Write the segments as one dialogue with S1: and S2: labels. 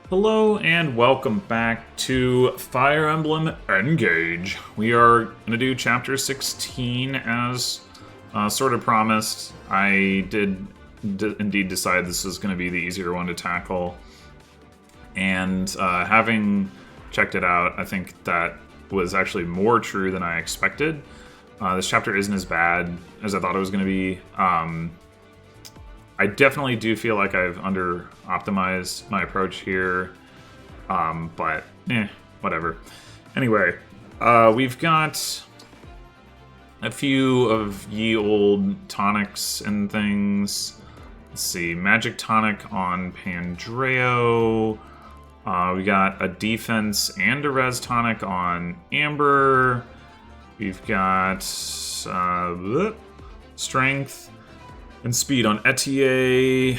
S1: Hello and welcome back to Fire Emblem Engage. We are going to do Chapter 16 as sort of promised. I did indeed decide this is going to be the easier one to tackle. And having checked it out, I think that was actually more true than I expected. This chapter isn't as bad as I thought it was going to be. I definitely do feel like I've under-optimized my approach here, but whatever. Anyway, we've got a few of ye old tonics and things. Let's see, Magic Tonic on Pandreo. We got a defense and a res tonic on Amber. We've got strength and speed on Etier.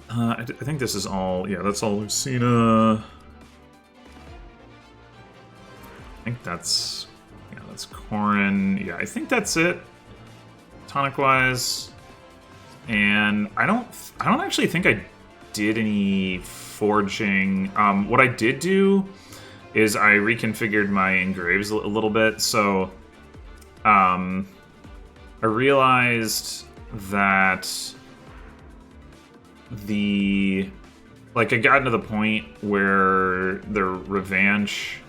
S1: I think this is all... Yeah, that's all Lucina. I think that's... Yeah, that's Corrin. Yeah, I think that's it, tonic-wise. And I don't actually think I did any forging. What I did do is I reconfigured my engraves a little bit. So, I realized that I got to the point where the Revenge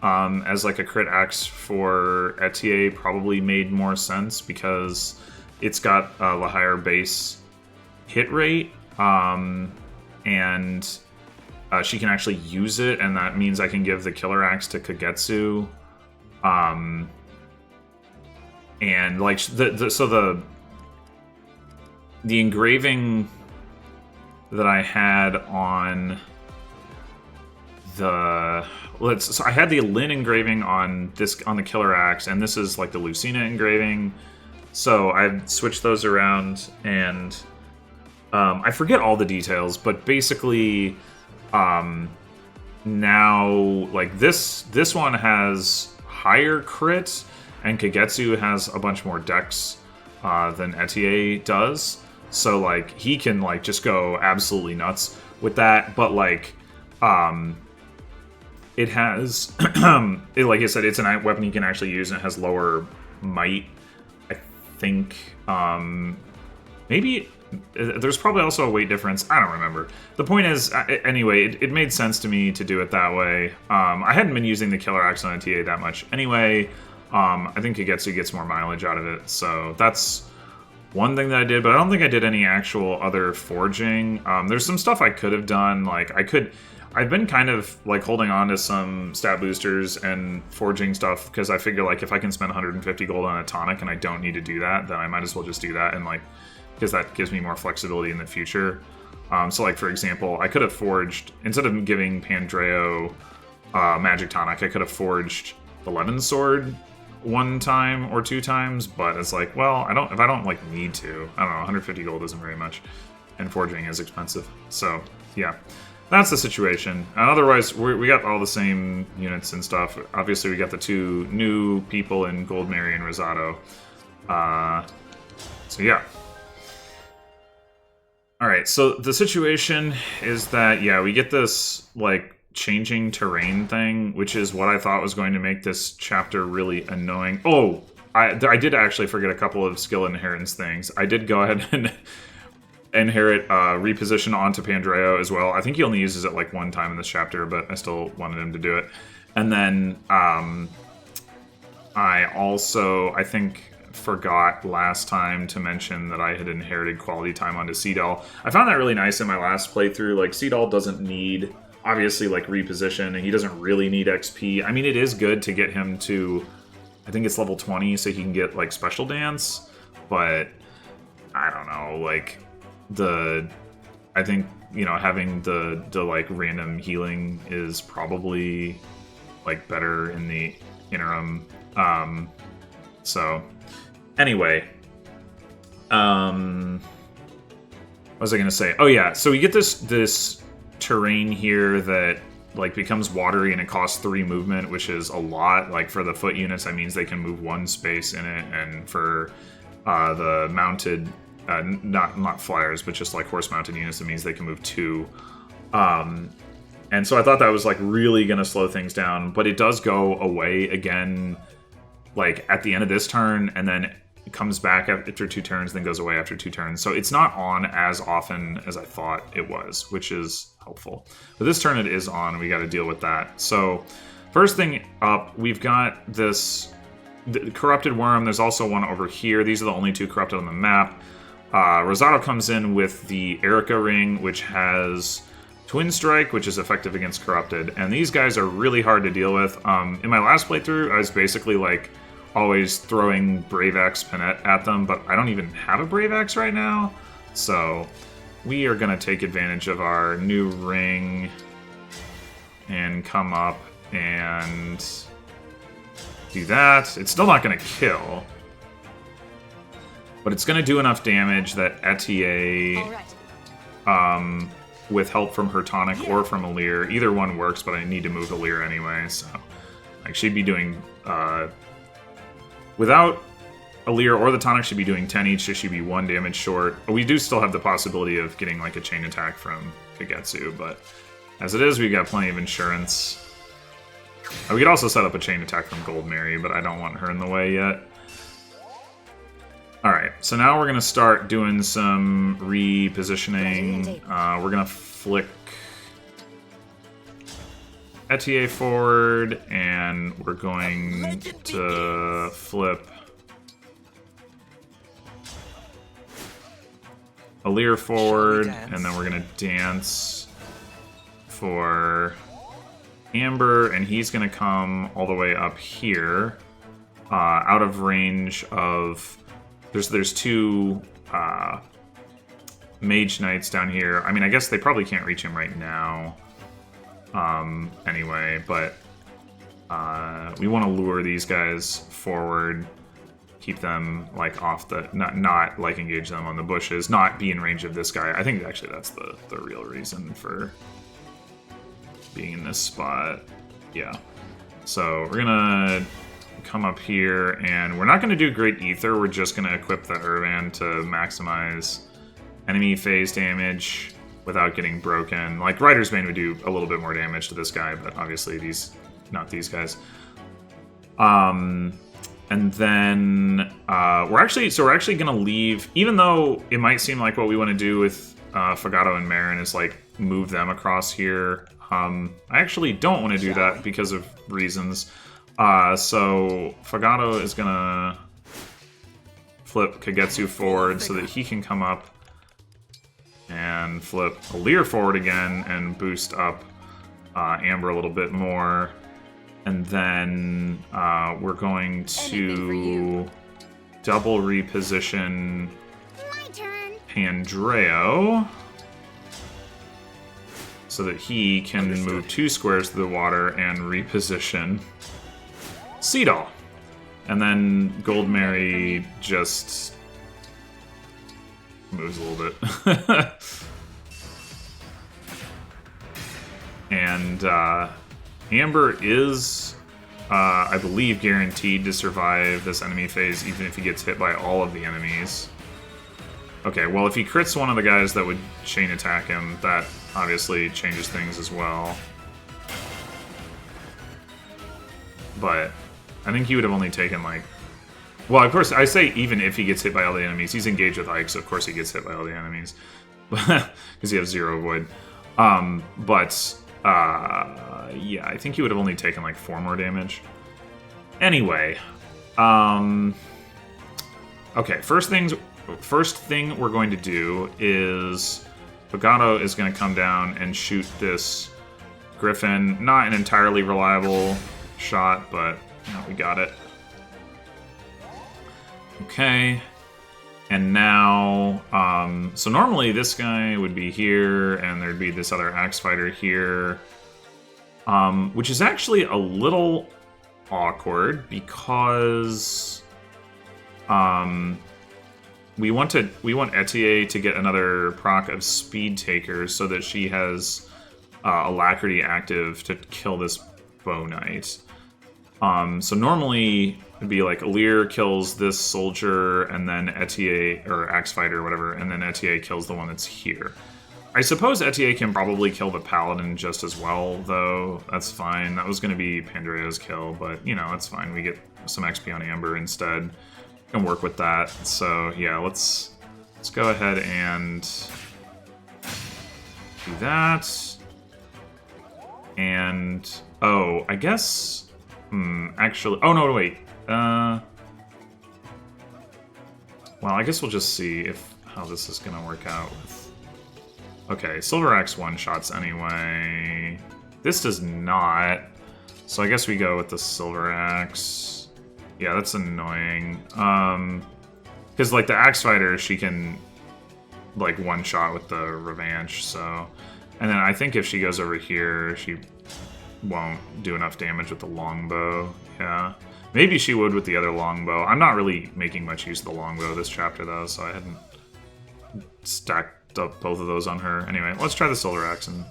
S1: as like a crit axe for Etier probably made more sense because it's got a higher base hit rate, and she can actually use it, and that means I can give the killer axe to Kagetsu. And like the engraving that I had on the so I had the Lin engraving on the killer axe, and this is like the Lucina engraving. So I switched those around, and I forget all the details, but basically now like this one has higher crit, and Kagetsu has a bunch more dex than Etier does. So, like, he can, like, just go absolutely nuts with that. But, like, it has... like I said, it's a weapon he can actually use, and it has lower might, I think. Maybe... There's probably also a weight difference. I don't remember. The point is, anyway, it made sense to me to do it that way. I hadn't been using the killer axe on Etier that much anyway. I think Kagetsu gets more mileage out of it, so that's one thing that I did, but I don't think I did any actual other forging. There's some stuff I could have done, like I've been kind of like holding on to some stat boosters and forging stuff, because I figure like if I can spend 150 gold on a tonic and I don't need to do that, then I might as well just do that, and like, because that gives me more flexibility in the future. So like, for example, I could have forged, instead of giving Pandreo Magic Tonic, I could have forged the Lemon Sword one time or two times, but it's like, well, if I don't like need to, I don't know, 150 gold isn't very much, and forging is expensive. So yeah, that's the situation. And otherwise, we got all the same units and stuff. Obviously, we got the two new people in Goldmary and Rosado. So yeah. All right, so the situation is that, yeah, we get this like changing terrain thing, which is what I thought was going to make this chapter really annoying. Oh, I did actually forget a couple of skill inheritance things. I did go ahead and inherit reposition onto Pandreo as well. I think he only uses it like one time in this chapter, but I still wanted him to do it. And then I also, I think, forgot last time to mention that I had inherited quality time onto Seedall. I found that really nice in my last playthrough. Like, Seedall doesn't need, obviously, like, reposition, and he doesn't really need XP. I mean, it is good to get him to, I think it's level 20, so he can get, like, Special Dance, but I don't know, like, I think, you know, having the like, random healing is probably, like, better in the interim. So, anyway, what was I gonna say? Oh yeah, so we get this terrain here that like becomes watery and it costs 3 movement, which is a lot. Like for the foot units, that means they can move 1 space in it, and for the mounted not flyers, but just like horse-mounted units. That means they can move 2. And so I thought that was like really going to slow things down, but it does go away again, like at the end of this turn, and then it comes back after 2 turns, then goes away after 2 turns. So it's not on as often as I thought it was, which is helpful. But this turn it is on, and we got to deal with that. So first thing up, we've got the Corrupted Worm. There's also one over here. These are the only 2 corrupted on the map. Rosado comes in with the Erica Ring, which has Twin Strike, which is effective against Corrupted, and these guys are really hard to deal with. In my last playthrough, I was basically like always throwing Brave Axe Panette at them, but I don't even have a Brave Axe right now, so we are going to take advantage of our new ring and come up and do that. It's still not going to kill, but it's going to do enough damage that Etier, with help from her tonic or from Alir. Either one works, but I need to move Alir anyway, so like she'd be doing without Alir or the tonic, she'd be doing 10 each, so she'd be 1 damage short. We do still have the possibility of getting like a chain attack from Kagetsu, but as it is, we've got plenty of insurance. We could also set up a chain attack from Gold Mary, but I don't want her in the way yet. Alright, so now we're going to start doing some repositioning. We're going to flick Etier forward, and we're going to flip Alir forward, and then we're going to dance for Amber, and he's going to come all the way up here, out of range of... There's 2 Mage Knights down here. I mean, I guess they probably can't reach him right now. Anyway, but we want to lure these guys forward, keep them like off the not like engage them on the bushes, not be in range of this guy. I think actually that's the real reason for being in this spot. Yeah. So we're gonna come up here, and we're not going to do Great Ether, we're just going to equip the Urban to maximize enemy phase damage without getting broken. Like, Rider's Bane would do a little bit more damage to this guy, but obviously not these guys. And then we're actually going to leave, even though it might seem like what we want to do with Fagato and Marin is like move them across here. I actually don't want to do that because of reasons. So Fagato is gonna flip Kagetsu forward so that he can come up and flip Alir forward again and boost up Amber a little bit more. And then we're going to double reposition Pandreo so that he can move 2 squares to the water and reposition Seedall. And then Gold Mary just moves a little bit. And Amber is, I believe, guaranteed to survive this enemy phase even if he gets hit by all of the enemies. Okay, well, if he crits one of the guys that would chain attack him, that obviously changes things as well. But I think he would have only taken, like... Well, of course, I say even if he gets hit by all the enemies. He's engaged with Ike, so of course he gets hit by all the enemies. Because he has 0 void. Yeah, I think he would have only taken, like, 4 more damage. Anyway. Okay, first thing we're going to do is... Fagato is going to come down and shoot this Griffin. Not an entirely reliable shot, but you know, we got it. Okay. And now, so normally this guy would be here, and there'd be this other axe fighter here, which is actually a little awkward because we want Etier to get another proc of Speed Taker so that she has Alacrity active to kill this Bow Knight. So normally It'd be like Lear kills this soldier, and then Etier, or Axe Fighter, or whatever, and then Etier kills the one that's here. I suppose Etier can probably kill the Paladin just as well, though. That's fine. That was going to be Pandrea's kill, but, you know, that's fine. We get some XP on Amber instead. Can work with that. So, yeah, let's go ahead and do that. And, oh, I guess... actually... Oh, no, wait. Well, I guess we'll just see how this is going to work out with... Okay, Silver Axe one-shots anyway. This does not. So I guess we go with the Silver Axe. Yeah, that's annoying. Because, like, the Axe Fighter, she can, like, one-shot with the Revenge, so... And then I think if she goes over here, she won't do enough damage with the Longbow. Yeah. Maybe she would with the other Longbow. I'm not really making much use of the Longbow this chapter, though, so I hadn't stacked up both of those on her. Anyway, let's try the Silver Axe and...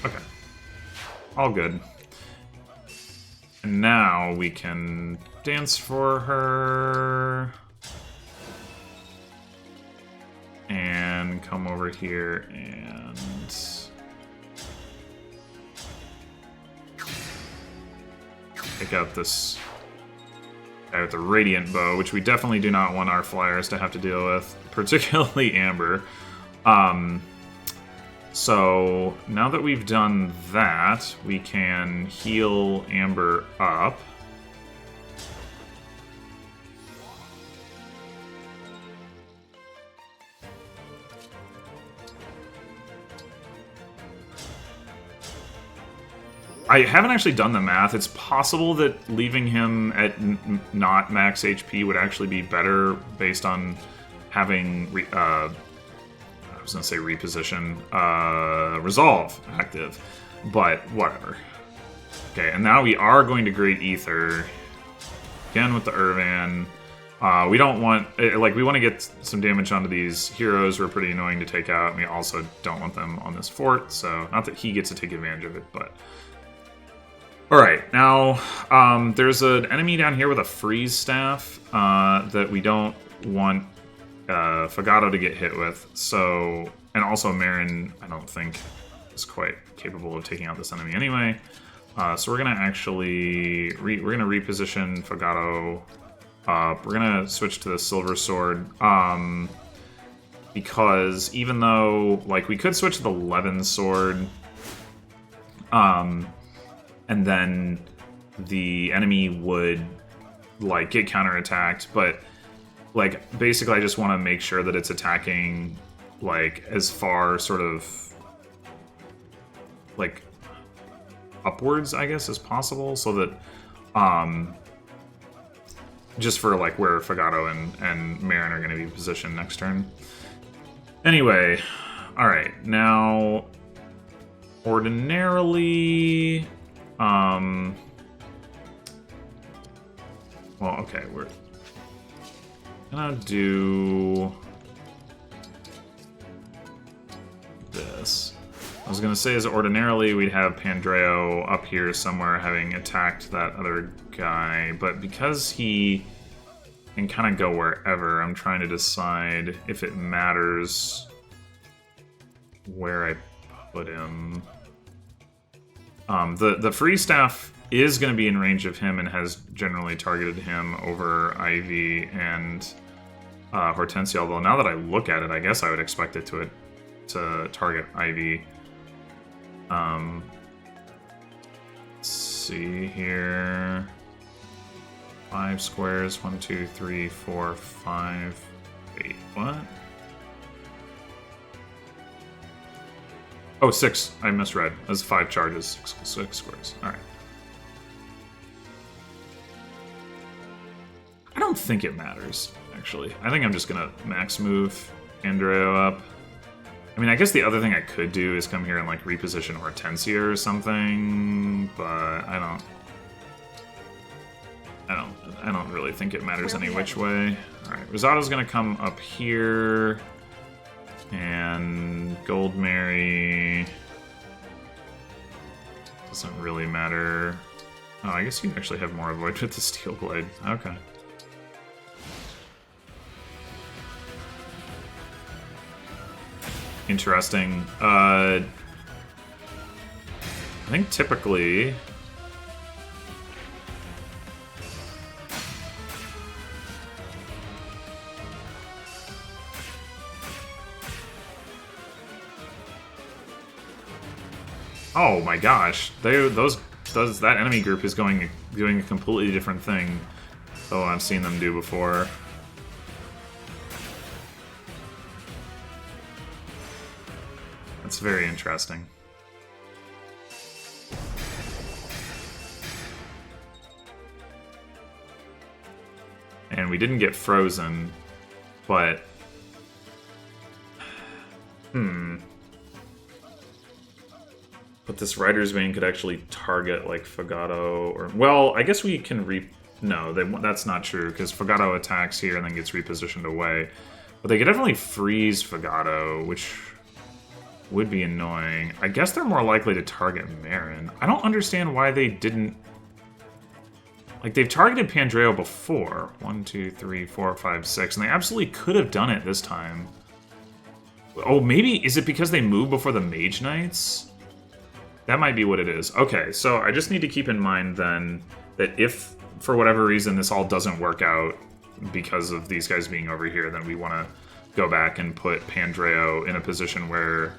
S1: Okay. All good. And now we can dance for her. And come over here and... Pick out this guy with the Radiant Bow, which we definitely do not want our flyers to have to deal with, particularly Amber. So now that we've done that, we can heal Amber up. I haven't actually done the math. It's possible that leaving him at not max HP would actually be better based on having... I was going to say reposition, resolve active, but whatever. Okay, and now we are going to Great Ether again with the Irvan. We don't want, like, we want to get some damage onto these heroes who are pretty annoying to take out, and we also don't want them on this fort, so not that he gets to take advantage of it, but... Alright, now, there's an enemy down here with a freeze staff that we don't want Fagato to get hit with, so... And also Marin, I don't think, is quite capable of taking out this enemy anyway. So we're gonna actually... we're gonna reposition Fagato up. We're gonna switch to the Silver Sword, because even though, like, we could switch to the Levin Sword, and then the enemy would, like, get counterattacked, but... Like, basically, I just want to make sure that it's attacking, like, as far sort of, like, upwards, I guess, as possible, so that, just for, like, where Fagato and Marin are going to be positioned next turn. Anyway, alright, now, ordinarily, well, okay, we're gonna do this. I was gonna say, as ordinarily we'd have Pandreo up here somewhere having attacked that other guy, but because he can kind of go wherever, I'm trying to decide if it matters where I put him. The Free Staff is going to be in range of him and has generally targeted him over Ivy and Hortensia, although now that I look at it, I guess I would expect it to target Ivy. Let's see here. 5 squares. 1, 2, 3, 4, 5. Wait, what? Oh, 6. I misread. That's 5 charges. 6 squares. Alright. I don't think it matters, actually. I think I'm just gonna max move Andreo up. I mean, I guess the other thing I could do is come here and, like, reposition Hortensia or something, but I don't really think it matters any which way. Alright, Rosato's gonna come up here, and Gold Mary doesn't really matter. Oh, I guess you actually have more avoid with the steel blade. Okay. Interesting. I think typically... Oh my gosh, that enemy group is doing a completely different thing than what I've seen them do before. That's very interesting. And we didn't get frozen, but... But this Rider's Vein could actually target, like, Fagato, or... Well, I guess we can No, that's not true, because Fagato attacks here and then gets repositioned away. But they could definitely freeze Fagato, which would be annoying. I guess they're more likely to target Marin. I don't understand why they didn't... Like, they've targeted Pandreo before. 1, 2, 3, 4, 5, 6, and they absolutely could have done it this time. Oh, maybe... Is it because they moved before the Mage Knights? That might be what it is. Okay, so I just need to keep in mind, then, that if, for whatever reason, this all doesn't work out because of these guys being over here, then we want to go back and put Pandreo in a position where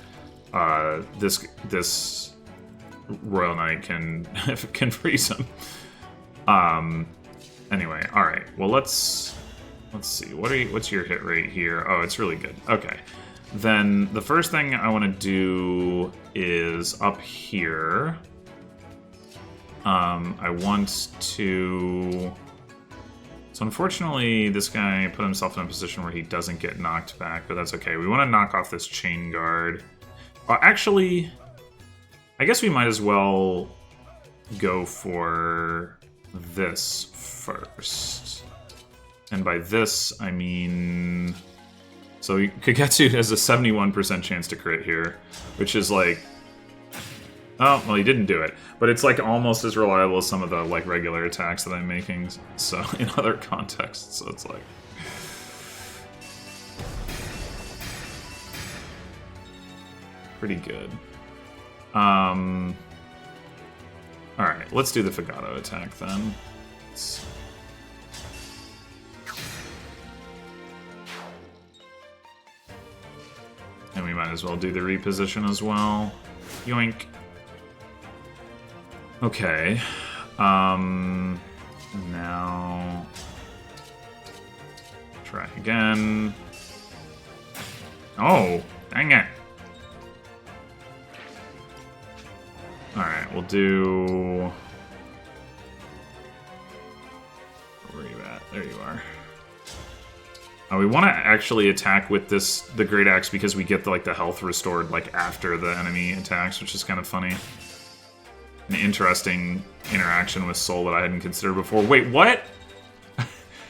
S1: this Royal Knight can freeze him. Anyway, all right. Well, let's see. What's your hit rate here? Oh, it's really good. Okay. Then the first thing I want to do is up here. I want to... So unfortunately, this guy put himself in a position where he doesn't get knocked back, but that's okay. We want to knock off this Chain Guard. Actually, I guess we might as well go for this first. And by this, I mean... So Kagetsu has a 71% chance to crit here, which is like... Oh, well, he didn't do it. But it's like almost as reliable as some of the like regular attacks that I'm making, so in other contexts, so it's like... Pretty good. Alright, let's do the Fagato attack then. And we might as well do the reposition as well. Yoink. Okay. Now... Try again. Oh, dang it. Alright, we'll do... Where are you at? There you are. We want to actually attack with the Great Axe because we get the health restored like after the enemy attacks, which is kind of funny. An interesting interaction with Soul that I hadn't considered before. Wait, what?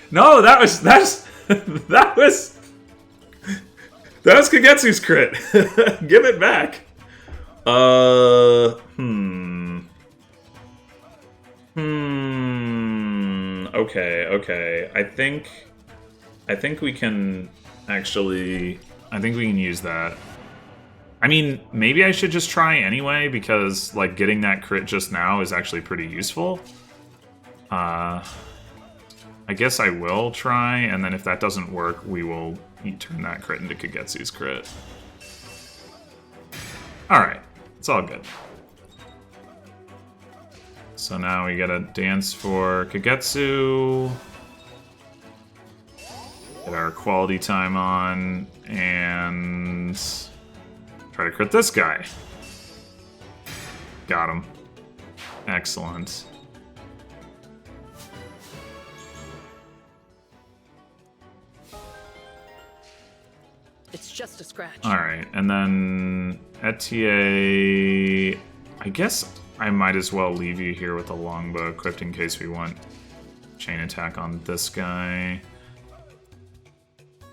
S1: No, that was Kagetsu's crit. Give it back. Okay. I think we can actually... I think we can use that. I mean, maybe I should just try anyway, because, like, getting that crit just now is actually pretty useful. I guess I will try, and then if that doesn't work, we will turn that crit into Kagetsu's crit. Alright, it's all good. So now we gotta dance for Kagetsu. Get our quality time on, and try to crit this guy. Got him. Excellent.
S2: It's just a scratch.
S1: Alright, and then Etier... I guess I might as well leave you here with a longbow equipped in case we want chain attack on this guy.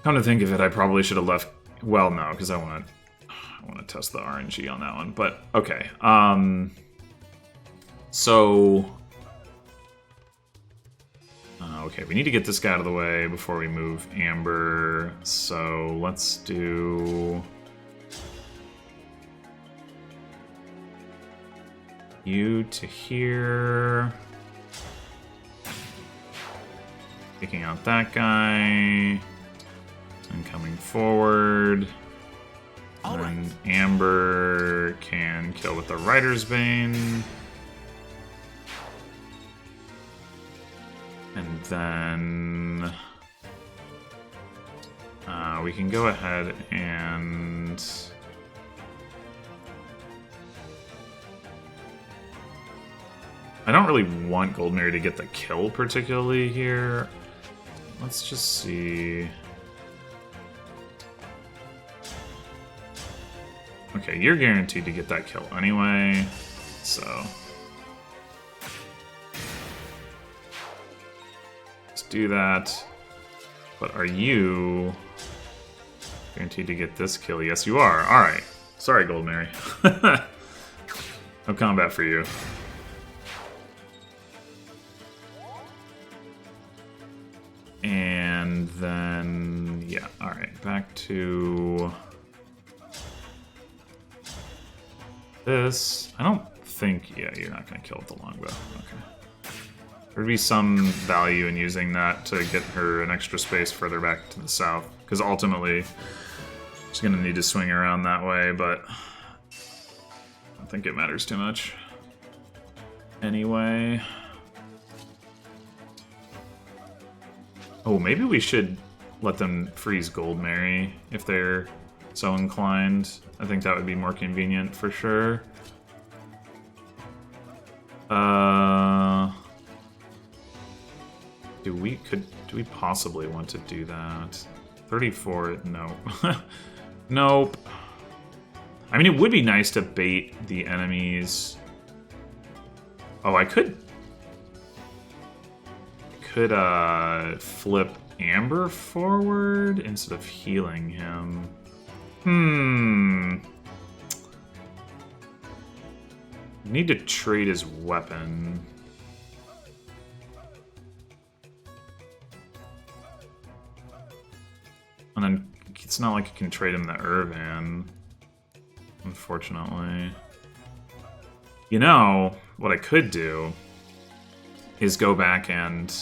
S1: Come to think of it, I probably should have left... Well, no, because I want to test the RNG on that one. But, okay. So, Okay, we need to get this guy out of the way before we move Amber. So let's do you to here. Taking out that guy. And coming forward. And Amber can kill with the Rider's Bane. And then we can go ahead and I don't really want Goldmary to get the kill particularly here. Let's just see. Okay, you're guaranteed to get that kill anyway, so let's do that. But are you guaranteed to get this kill? Yes, you are. Alright. Sorry, Goldmary. No combat for you. And then, yeah, alright, back to this. I don't think, yeah, you're not going to kill with the longbow. Okay. There'd be some value in using that to get her an extra space further back to the south, because ultimately she's going to need to swing around that way, but I don't think it matters too much. Anyway. Oh, maybe we should let them freeze Goldmary if they're so inclined. I think that would be more convenient for sure. Do we possibly want to do that? 34, no. Nope. I mean, it would be nice to bait the enemies. Oh, I could flip Amber forward instead of healing him. Need to trade his weapon. And then it's not like I can trade him the Irvan, unfortunately. You know, what I could do is go back and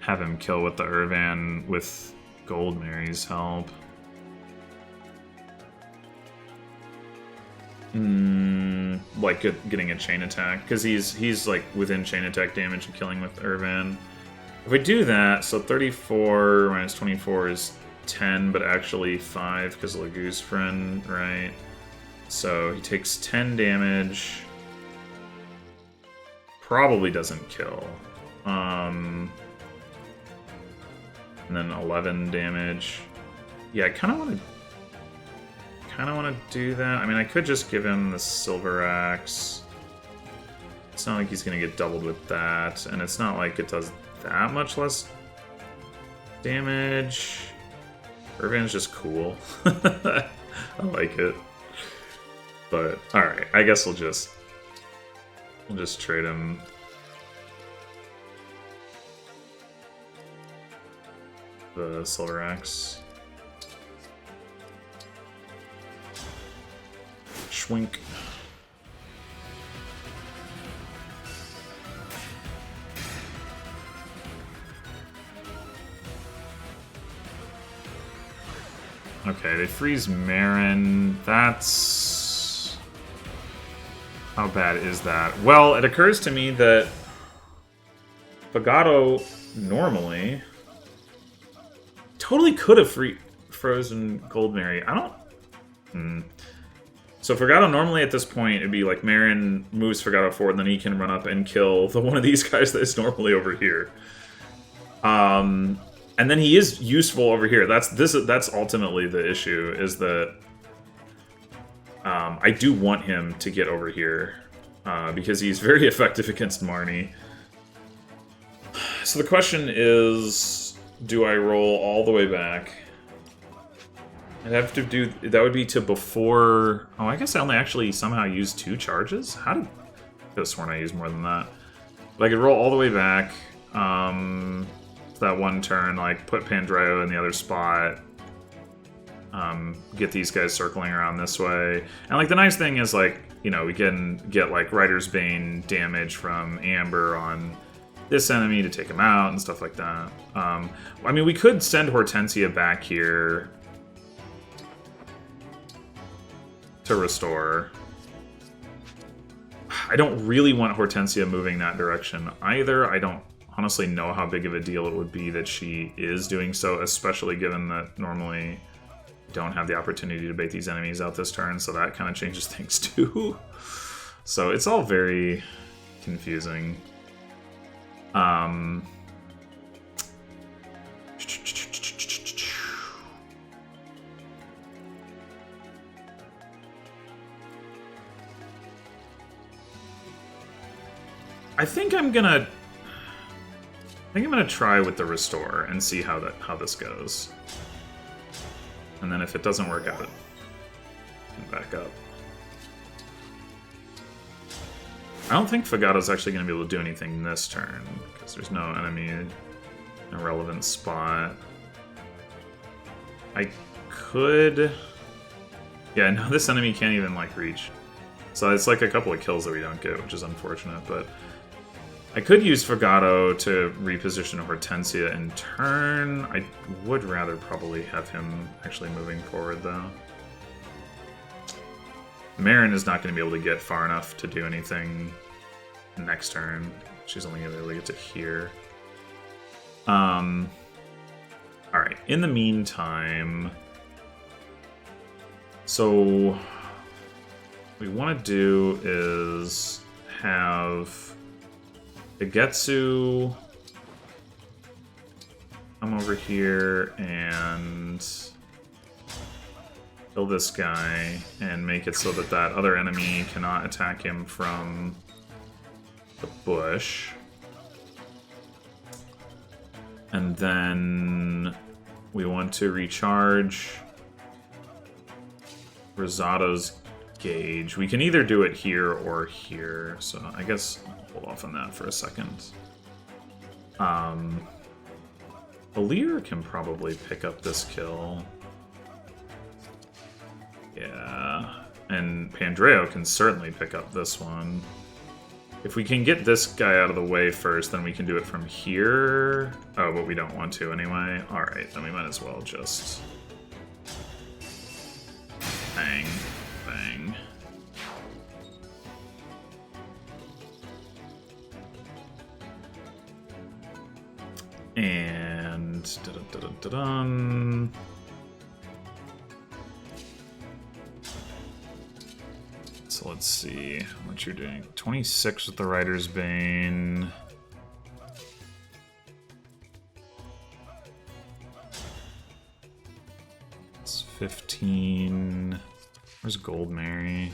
S1: have him kill with the Irvan with Goldmary's help. Like getting a chain attack, because he's like within chain attack damage and killing with Irvan. If we do that, so 34 minus 24 is 10, but actually 5 because of Lagoose Friend, right? So he takes 10 damage. Probably doesn't kill. And then 11 damage. Yeah, I kind of want to do that. I mean, I could just give him the Silver Axe. It's not like he's going to get doubled with that, and it's not like it does that much less damage. Irvan's just cool. I like it. But, alright, I guess we'll just trade him. The Silver Axe. Schwink. Okay, they freeze Marin. That's... How bad is that? Well, it occurs to me that Fagato normally totally could have frozen Goldmary. I don't... So Fagato normally at this point, it'd be like Marin moves Fagato forward, and then he can run up and kill one of these guys that is normally over here. And then he is useful over here. That's ultimately the issue, is that I do want him to get over here because he's very effective against Marnie. So the question is, do I roll all the way back? I'd have to do... That would be to before... Oh, I guess I only actually somehow used 2 charges? How did... I could have sworn I used more than that. But I could roll all the way back, That one turn, like, put Pandreo in the other spot. Get these guys circling around this way. And, like, the nice thing is, like, you know, we can get, like, Rider's Bane damage from Amber on this enemy to take him out and stuff like that. I mean, we could send Hortensia back here to restore. I don't really want Hortensia moving that direction either. I don't honestly know how big of a deal it would be that she is doing so, especially given that normally don't have the opportunity to bait these enemies out this turn, so that kind of changes things too. So it's all very confusing. I think I'm gonna try with the restore and see how this goes. And then if it doesn't work out, can back up. I don't think Fagato's actually going to be able to do anything this turn, because there's no enemy in a relevant spot. I could... Yeah, no, this enemy can't even, like, reach. So it's like a couple of kills that we don't get, which is unfortunate, but... I could use Fagato to reposition Hortensia in turn. I would rather probably have him actually moving forward, though. Marin is not going to be able to get far enough to do anything next turn. She's only going to be able to get to here. Alright, in the meantime... So... what we want to do is have... Kagetsu come over here and kill this guy and make it so that that other enemy cannot attack him from the bush. And then we want to recharge Rosato's gauge. We can either do it here or here, so I guess hold off on that for a second. Alir can probably pick up this kill. Yeah. And Pandreo can certainly pick up this one. If we can get this guy out of the way first, then we can do it from here. Oh, but we don't want to anyway. Alright, then we might as well just... Bang. Bang. And so let's see what you're doing. 26 with the Rider's Bane. It's 15. Where's Gold Mary?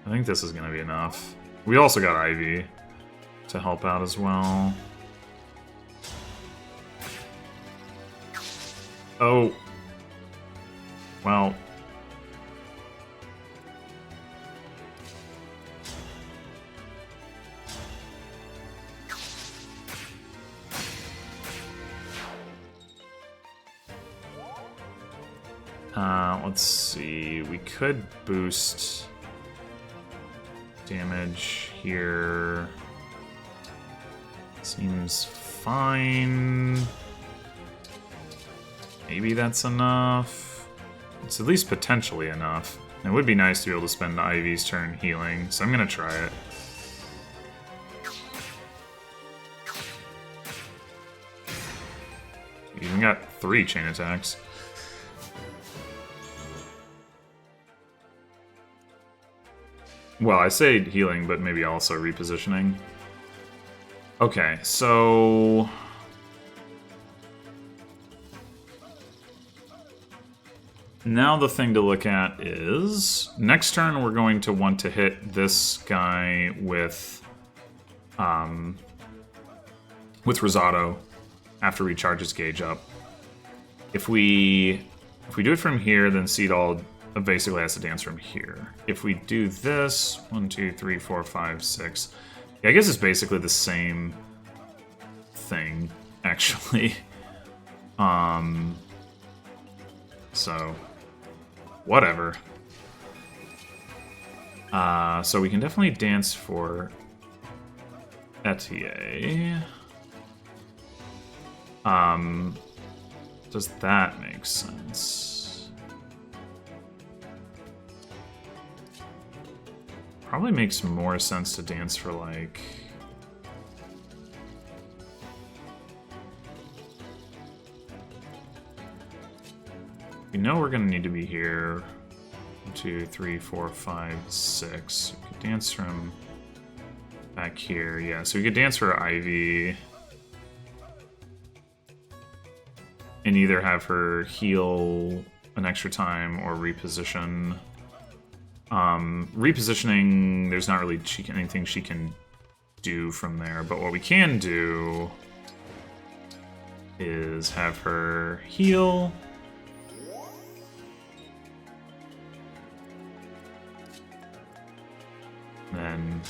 S1: I think this is going to be enough. We also got Ivy to help out as well. Oh. Well. Let's see. We could boost damage here. Seems fine. Maybe that's enough. It's at least potentially enough. It would be nice to be able to spend Ivy's turn healing, so I'm gonna try it. We even got 3 chain attacks. Well, I say healing, but maybe also repositioning. Okay, so... now the thing to look at is... next turn we're going to want to hit this guy with Rosato after we charge his gauge up. If we do it from here, then Seedall basically has to dance from here. If we do this, 1, 2, 3, 4, 5, 6. Yeah, I guess it's basically the same thing, actually. So, whatever. So we can definitely dance for Etier. Does that make sense? Probably makes more sense to dance for, like... We know we're gonna need to be here. 1, 2, 3, 4, 5, 6. We could dance from back here. Yeah, so we could dance for Ivy. And either have her heal an extra time or reposition. Repositioning, there's not really anything she can do from there, but what we can do is have her heal. Then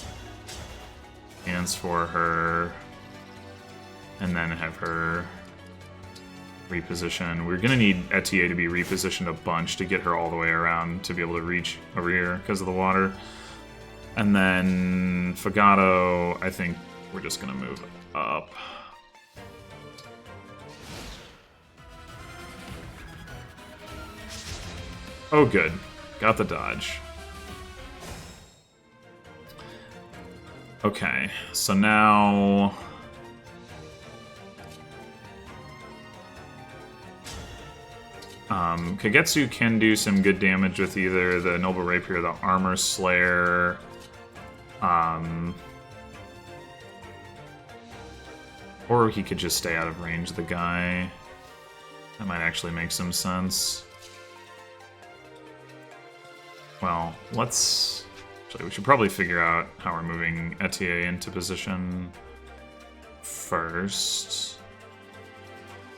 S1: dance for her, and then have her reposition. We're gonna need Etier to be repositioned a bunch to get her all the way around to be able to reach over here because of the water. And then Fagato, I think we're just gonna move up. Oh, good. Got the dodge. Okay, so now... Kagetsu can do some good damage with either the Noble Rapier or the Armor Slayer. Or he could just stay out of range of the guy. That might actually make some sense. Well, let's... Actually, we should probably figure out how we're moving Etier into position first.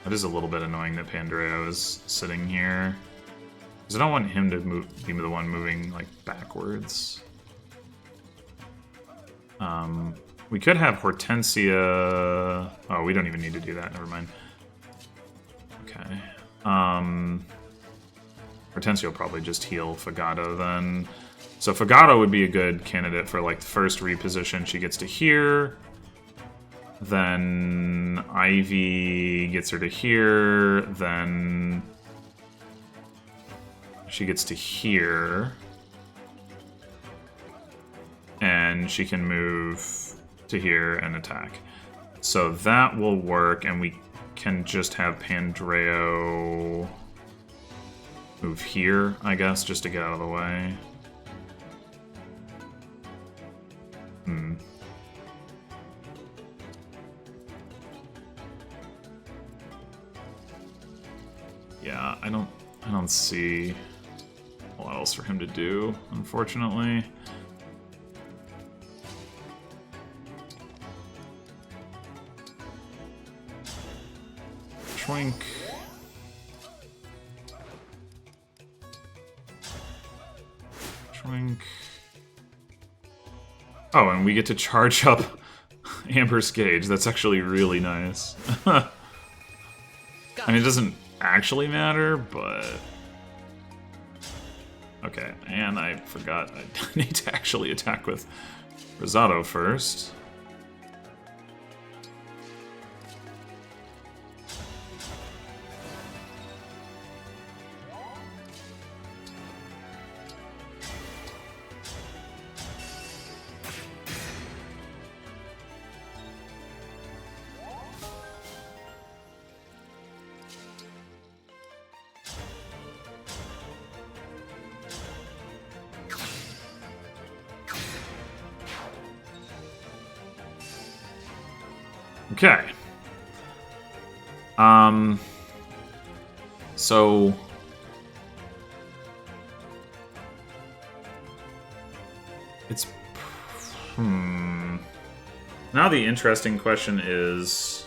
S1: It is a little bit annoying that Pandreo is sitting here. Because I don't want him to be the one moving, like, backwards. We could have Hortensia... Oh, we don't even need to do that, never mind. Okay. Hortensia will probably just heal Fagato then. So Fagato would be a good candidate for, like, the first reposition. She gets to here. Then Ivy gets her to here. Then she gets to here. And she can move to here and attack. So that will work, and we can just have Pandreo move here, I guess, just to get out of the way. Yeah, I don't see a lot else for him to do, unfortunately. Schwink. Schwink. Oh, and we get to charge up Amber's Gauge. That's actually really nice. I mean, it doesn't actually matter, but... Okay, and I forgot I need to actually attack with Rosado first. Okay. So it's now the interesting question is,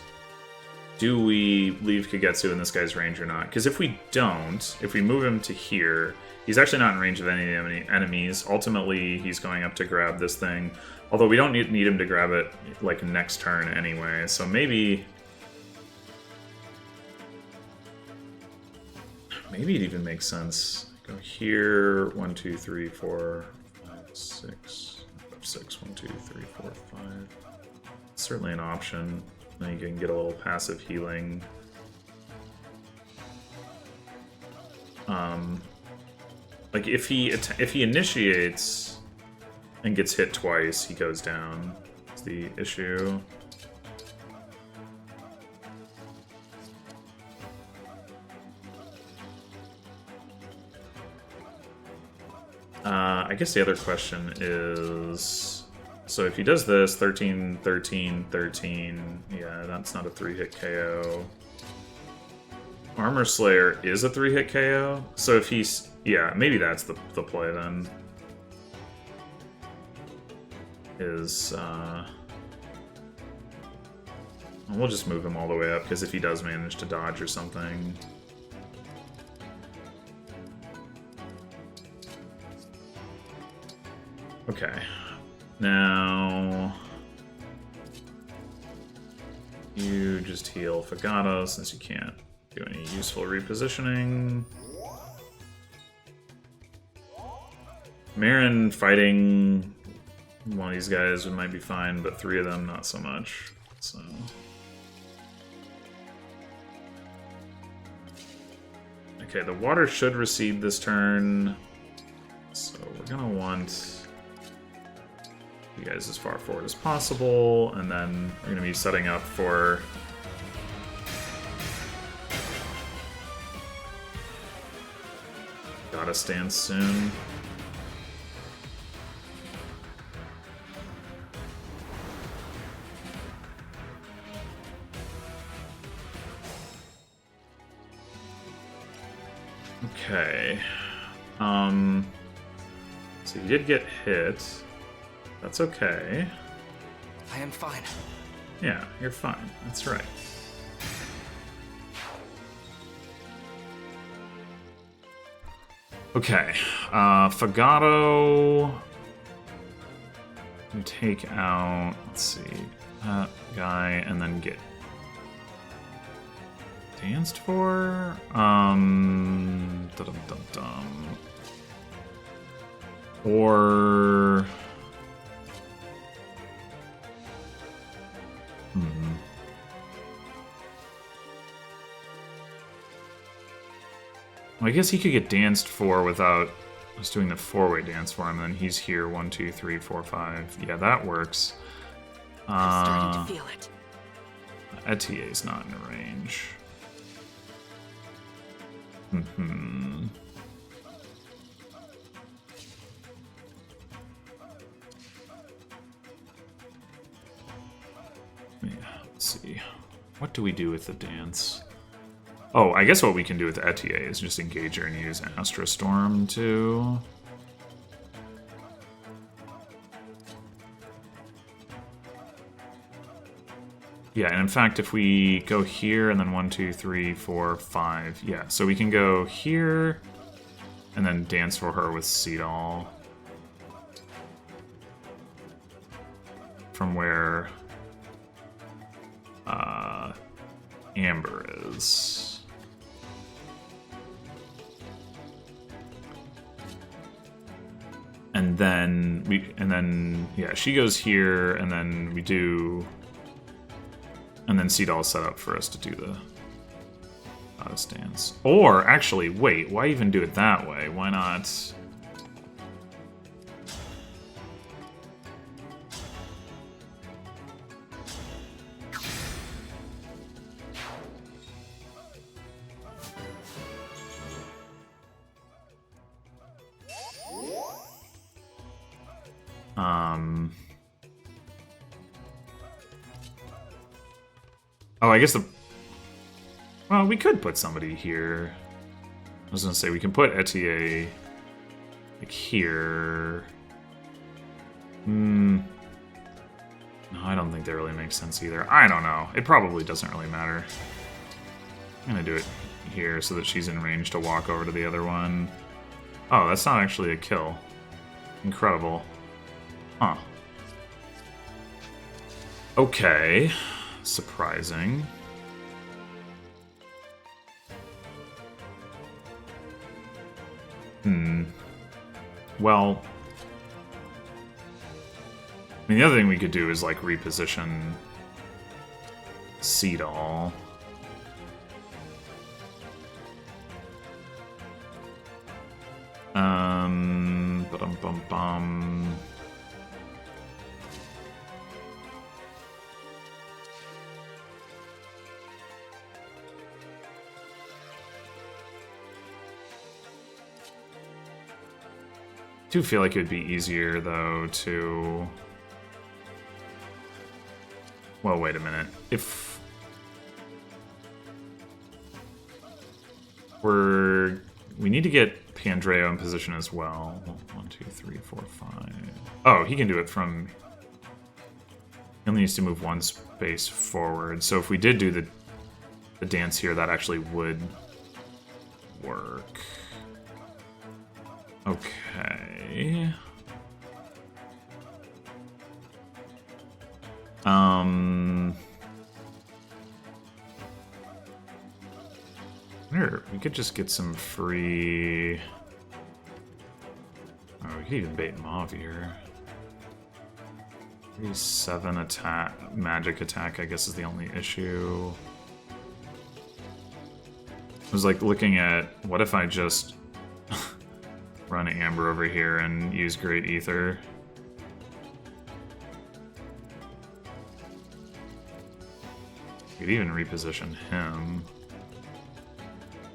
S1: do we leave Kagetsu in this guy's range or not? Because if we don't, if we move him to here, He's actually not in range of any enemies. Ultimately, he's going up to grab this thing. Although we don't need him to grab it like next turn anyway. So maybe it even makes sense. Go here. 1, 2, 3, 4, 5, 6. 6. 1, 2, 3, 4, 5. Certainly an option. Then you can get a little passive healing. Like if he initiates and gets hit twice, he goes down. That's the issue. I guess the other question is, so if he does this, 13, 13, 13, yeah, that's not a 3-hit KO. Armor Slayer is a 3-hit KO, so if he's, yeah, maybe that's the play then. Is, we'll just move him all the way up, because if he does manage to dodge or something. Okay, now you just heal Fagata since you can't do any useful repositioning. Marin fighting one of these guys might be fine, but 3 of them not so much. So okay, the water should recede this turn, so we're gonna want you guys as far forward as possible, and then we're gonna be setting up for gotta stand soon. Okay. So you did get hit. That's okay.
S3: I am fine.
S1: Yeah, you're fine. That's right. Okay. Fagato can take out, let's see, that guy, and then get danced for? Dum-dum-dum-dum. Or... Well, I guess he could get danced for without us doing the 4-way dance for him, and then he's here 1, 2, 3, 4, 5. Yeah, that works.
S2: I'm starting to feel it.
S1: Etier's not in range. Yeah, let's see. What do we do with the dance? Oh, I guess what we can do with Etier is just engage her and use Astra Storm to... Yeah, and in fact, if we go here and then 1, 2, 3, 4, 5, yeah, so we can go here and then dance for her with Seedall from where Amber is. And then yeah, she goes here, and then we do. And then Seedall's set up for us to do the stance. Or, actually, wait, why even do it that way? Why not... Oh, I guess well, we could put somebody here. I was gonna say, we can put Etier, like, here. No, I don't think that really makes sense either. I don't know. It probably doesn't really matter. I'm gonna do it here so that she's in range to walk over to the other one. Oh, that's not actually a kill. Incredible. Huh. Okay. Surprising. Well, I mean, the other thing we could do is, like, reposition Seedall. Ba-dum-bum-bum. I do feel like it would be easier, though, to... Well, wait a minute. If... We need to get Pandreo in position as well. 1, 2, 3, 4, 5... Oh, he can do it from... He only needs to move one space forward. So if we did do the dance here, that actually would work. Okay. Here, we could just get some free... Oh, we could even bait Mav here. 7 attack, magic attack, I guess, is the only issue. I was like looking at, what if I just run Amber over here and use Great Ether? Could even reposition him.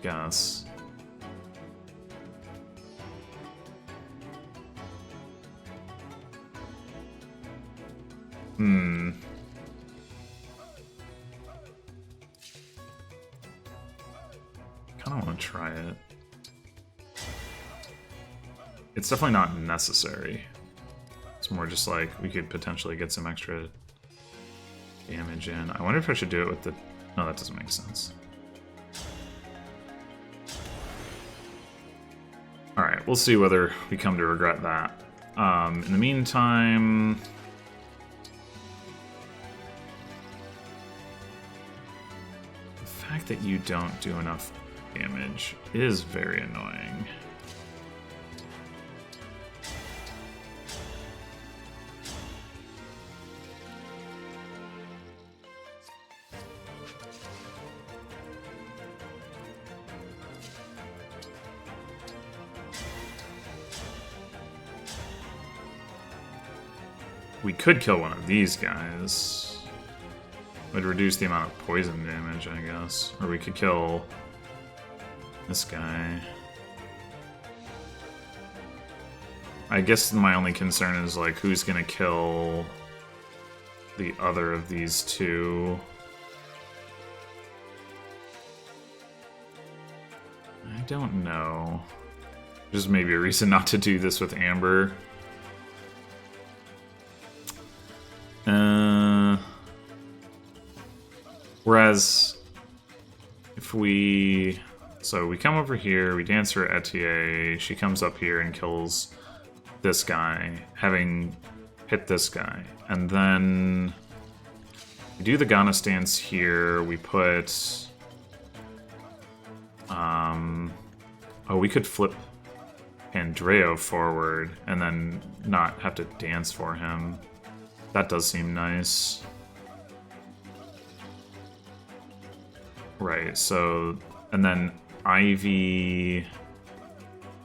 S1: Guess. Kinda wanna try it. It's definitely not necessary. It's more just like, we could potentially get some extra damage in. I wonder if I should do it with the... No, that doesn't make sense. Alright, we'll see whether we come to regret that. In the meantime... The fact that you don't do enough damage is very annoying. We could kill one of these guys. It would reduce the amount of poison damage, I guess. Or we could kill this guy. I guess my only concern is, like, who's gonna kill the other of these two? I don't know. There's maybe a reason not to do this with Amber. Whereas, if we... So we come over here, we dance her Etier, she comes up here and kills this guy, having hit this guy. And then we do the Ghana stance here, we put... Oh, we could flip Andreo forward and then not have to dance for him. That does seem nice. Right, so... And then Ivy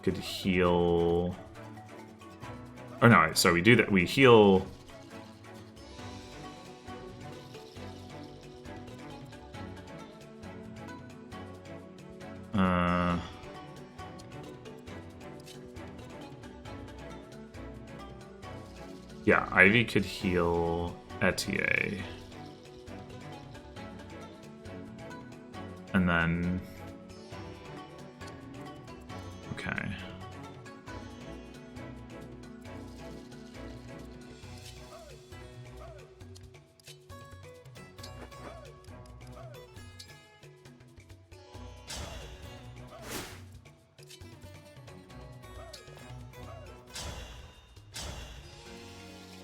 S1: could heal... Oh no, so we do that. We heal... Yeah, Ivy could heal Etier. And then... Okay.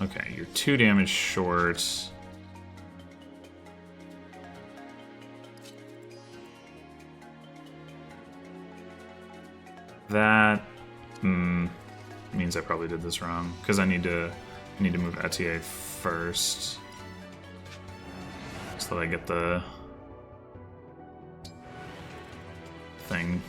S1: Okay, you're 2 damage short. That means I probably did this wrong because I need to move Etier first so that I get the thing.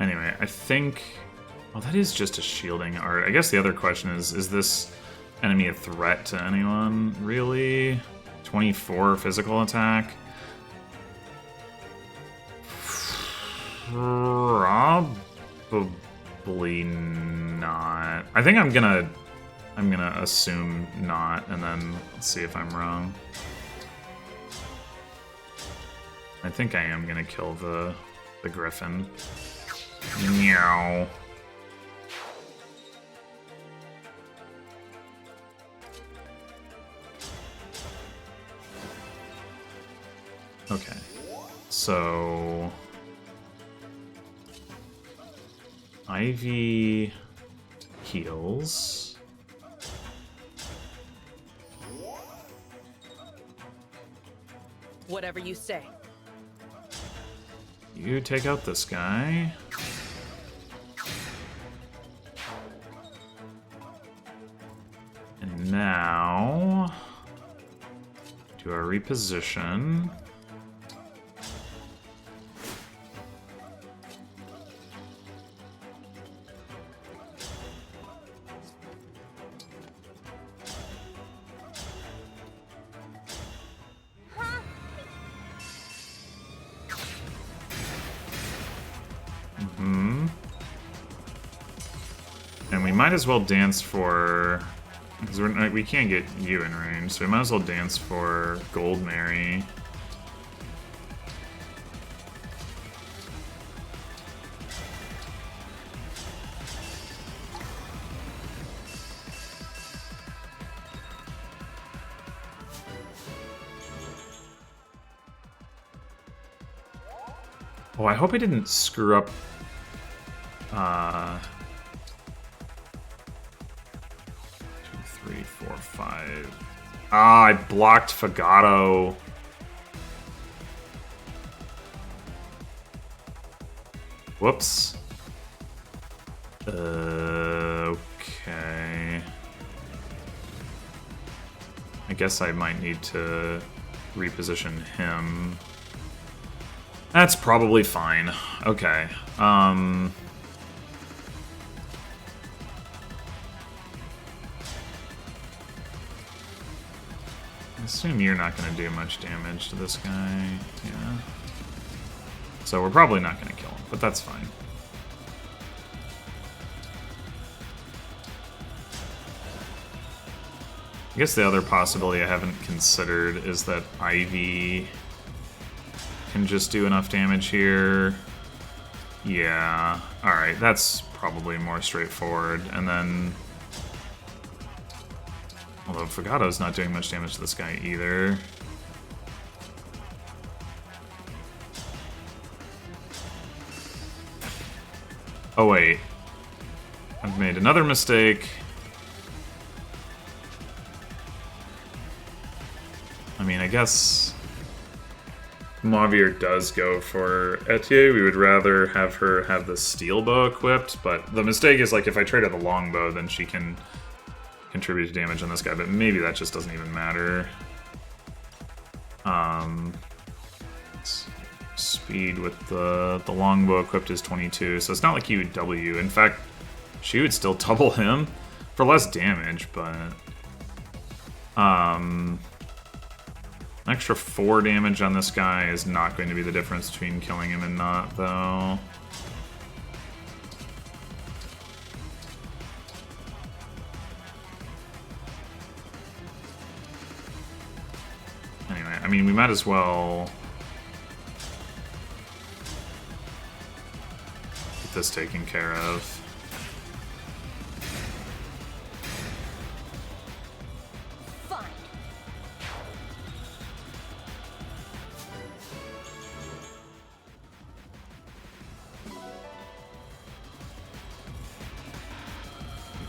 S1: Anyway, I think... Well, that is just a shielding art. I guess the other question is this enemy a threat to anyone? Really? 24 physical attack? Probably not. I think I'm gonna assume not, and then let's see if I'm wrong. I think I am gonna kill the griffin. Meow. Okay. So Ivy heals.
S2: Whatever you say.
S1: You take out this guy. And now do our reposition. And we might as well dance for... Because we can't get you in range, so we might as well dance for Gold Mary. Oh, I hope I didn't screw up... 2, 3, 4, 5... Ah, I blocked Fagato. Whoops. Okay. I guess I might need to reposition him. That's probably fine. Okay. I assume you're not going to do much damage to this guy. Yeah. So we're probably not going to kill him, but that's fine. I guess the other possibility I haven't considered is that Ivy can just do enough damage here. Yeah. Alright, that's probably more straightforward. And then... Although Fagato's not doing much damage to this guy either. Oh wait. I've made another mistake. I mean, I guess... Mavier does go for Etier. We would rather have her have the steel bow equipped, but the mistake is, like, if I trade her the longbow, then she can contribute to damage on this guy, but maybe that just doesn't even matter. Speed with the longbow equipped is 22, so it's not like he would double you. In fact, she would still double him for less damage, but... An extra 4 damage on this guy is not going to be the difference between killing him and not, though. Anyway, I mean, we might as well get this taken care of.
S2: Fine.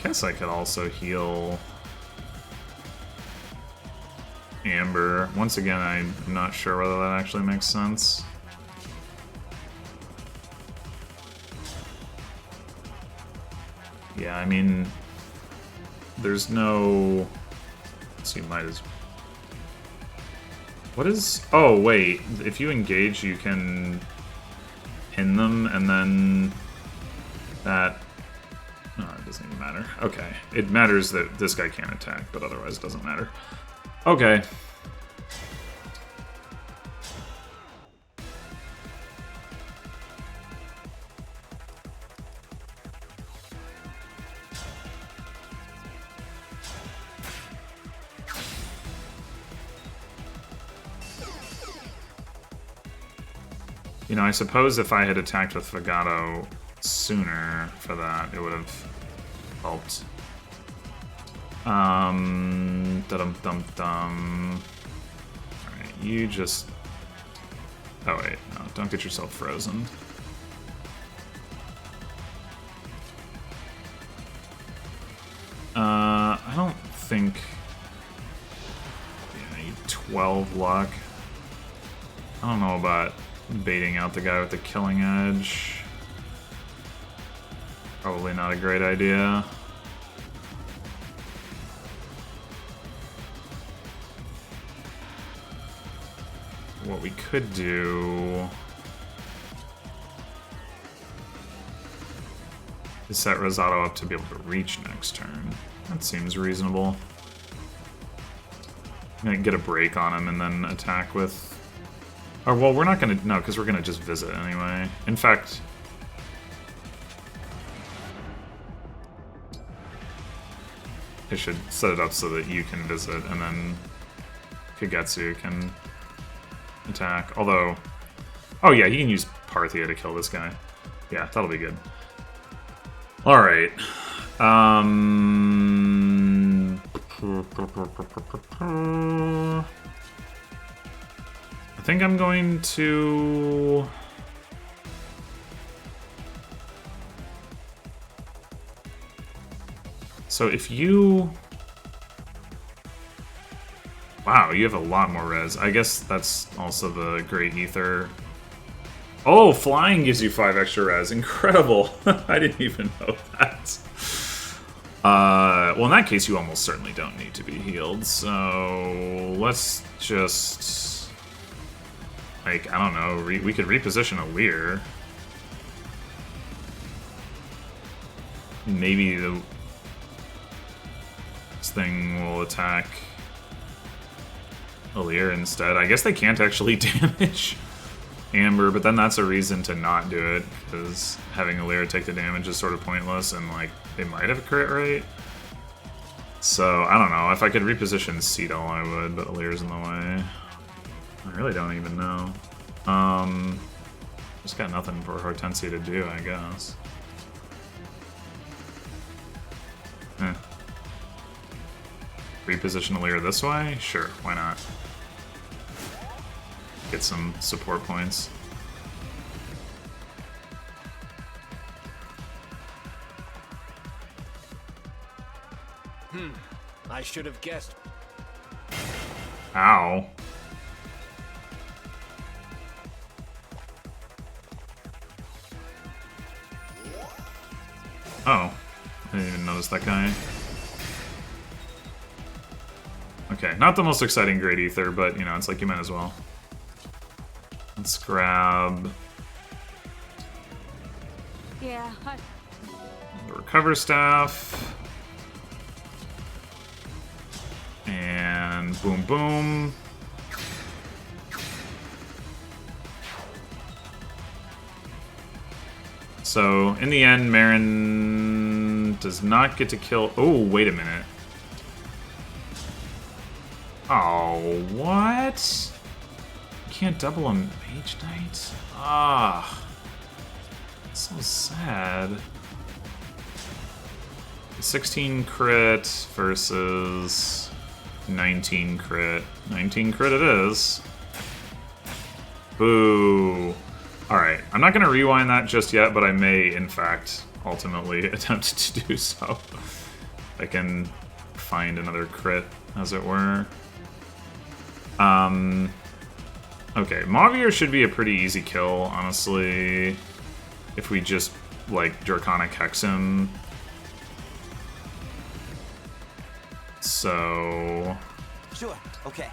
S1: guess I could also heal Amber. Once again, I'm not sure whether that actually makes sense. Yeah, I mean, there's no... Let's see, might as... What is... Oh, wait. If you engage, you can pin them, and then that... No, it doesn't even matter. Okay. It matters that this guy can't attack, but otherwise it doesn't matter. Okay. You know, I suppose if I had attacked with Fagato sooner for that, it would have helped. Dum-dum-dum. Alright, you just... Oh wait, no, don't get yourself frozen. I don't think... Yeah, I need 12 luck. I don't know about baiting out the guy with the killing edge. Probably not a great idea. What we could do is set Rosato up to be able to reach next turn. That seems reasonable. I'm gonna get a break on him and then attack with... Or, well, we're not gonna... No, because we're gonna just visit anyway. In fact... I should set it up so that you can visit, and then Kagetsu can attack. Although... Oh yeah, he can use Parthia to kill this guy. Yeah, that'll be good. Alright. I think I'm going to... So if you... Wow, you have a lot more res. I guess that's also the Great Ether. Oh, flying gives you 5 extra res. Incredible. I didn't even know that. Well, in that case, you almost certainly don't need to be healed. So let's just... Like, I don't know, we could reposition a Leer. Maybe this thing will attack a Leer instead. I guess they can't actually damage Amber, but then that's a reason to not do it, because having a Leer take the damage is sort of pointless, and like, they might have a crit rate. So, I don't know. If I could reposition Cedal, I would, but Leer's in the way. I really don't even know. Just got nothing for Hortensia to do, I guess. Reposition a Leer this way? Sure, why not? Get some support points.
S3: I should have guessed.
S1: Ow. Oh. I didn't even notice that guy. Okay, not the most exciting Great Ether, but, you know, it's like you might as well. Let's grab...
S2: Yeah,
S1: the Recover Staff. And boom boom. So, in the end, Marin does not get to kill... Oh, wait a minute. Oh, what? You can't double a Mage Knight? Ah. So sad. 16 crit versus 19 crit. 19 crit it is. Boo. Alright, I'm not going to rewind that just yet, but I may, in fact, ultimately attempt to do so. I can find another crit, as it were. Okay, Mavier should be a pretty easy kill, honestly, if we just, like, Draconic Hex him. So...
S3: Sure, okay.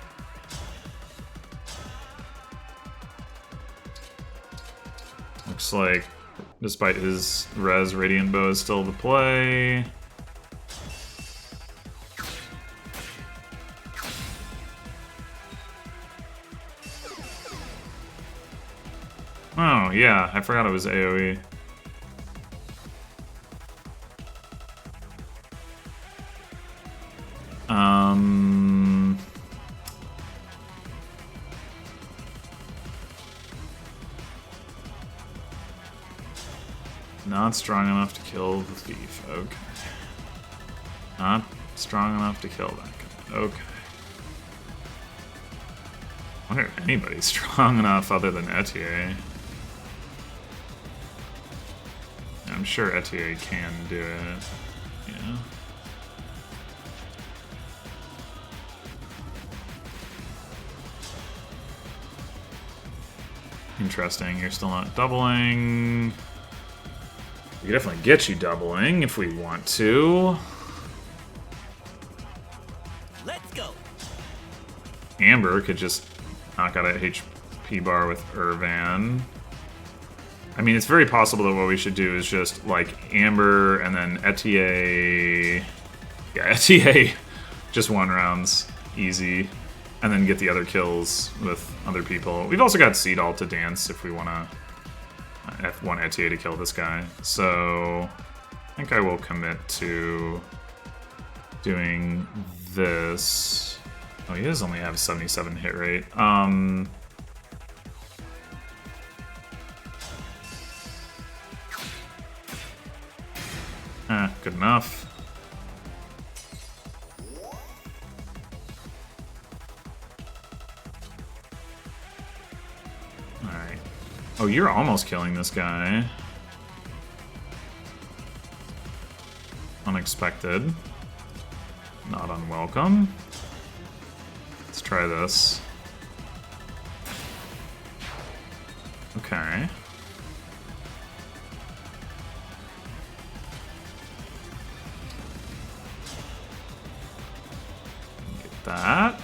S1: Looks like, despite his res, Radiant Bow is still the play. Oh, yeah, I forgot it was AoE. Not strong enough to kill the thief. Okay. Not strong enough to kill that guy. Okay. I wonder if anybody's strong enough other than Etier. I'm sure Etier can do it. Yeah. Interesting, you're still not doubling. We can definitely get you doubling if we want to.
S3: Let's go.
S1: Amber could just knock out a HP bar with Irvan. I mean, it's very possible that what we should do is just, like, Amber and then Etier... Yeah, Etier just 1 rounds, easy. And then get the other kills with other people. We've also got Seedall to dance if we want to... F1 Etier to kill this guy. So I think I will commit to doing this. Oh, he does only have a 77 hit rate. Good enough. Alright. Oh, you're almost killing this guy. Unexpected. Not unwelcome. Let's try this. Okay. Get that.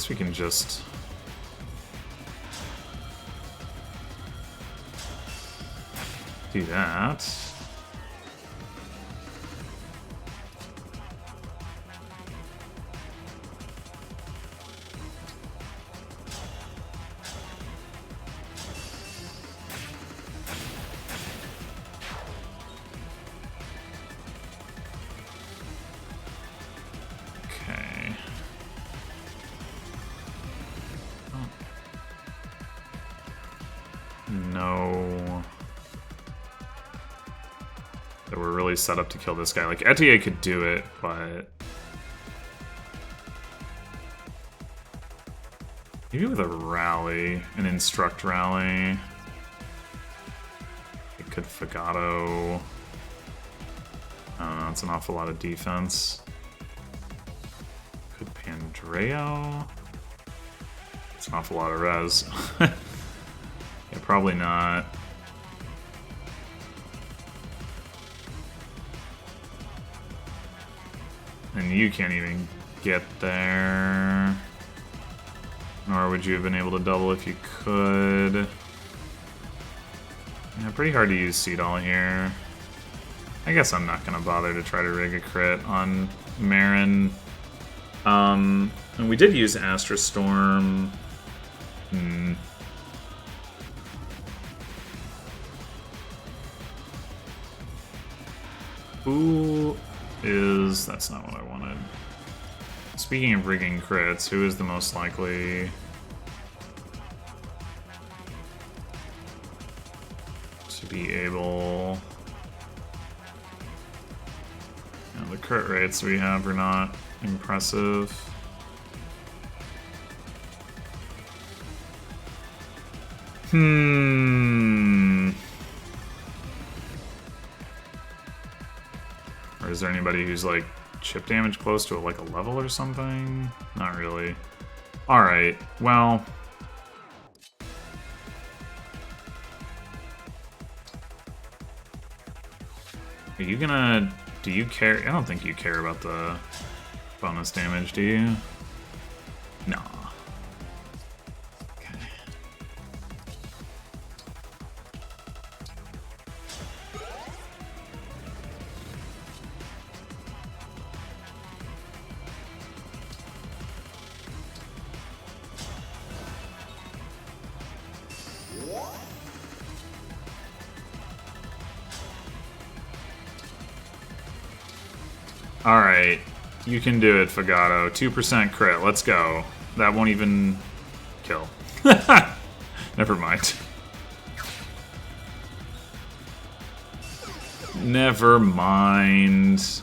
S1: We can just do that. No. That we're really set up to kill this guy. Like, Etier could do it, but... Maybe with a rally, an instruct rally. It could Fagato. I don't know, that's an awful lot of defense. Could Pandreo. It's an awful lot of res. Yeah, probably not. And you can't even get there. Nor would you have been able to double if you could. Yeah, pretty hard to use Seedall here. I guess I'm not gonna bother to try to rig a crit on Marin. And we did use Astra Storm. Who is... That's not what I wanted. Speaking of rigging crits, who is the most likely to be able... You know, the crit rates we have are not impressive. Or is there anybody who's like chip damage close to like a level or something? Not really. Alright, well. Are you gonna... Do you care? I don't think you care about the bonus damage, do you? No. Okay. Alright, you can do it, Fagato. 2% crit, let's go. That won't even kill. Never mind. Never mind.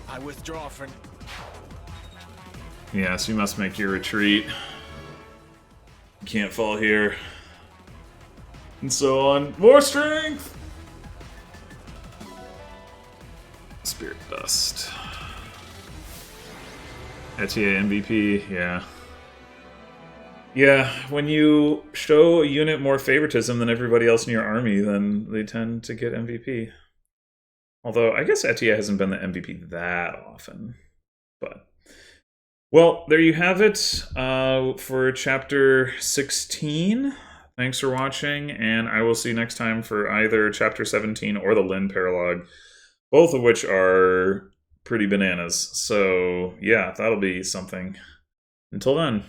S3: I withdraw for...
S1: Yes, you must make your retreat. You can't fall here. And so on. More strength! Spirit Dust. Etier MVP, yeah. Yeah, when you show a unit more favoritism than everybody else in your army, then they tend to get MVP. Although, I guess Etier hasn't been the MVP that often. But... Well, there you have it for Chapter 16. Thanks for watching, and I will see you next time for either Chapter 17 or the Lin Paralogue, both of which are pretty bananas. So, yeah, that'll be something. Until then.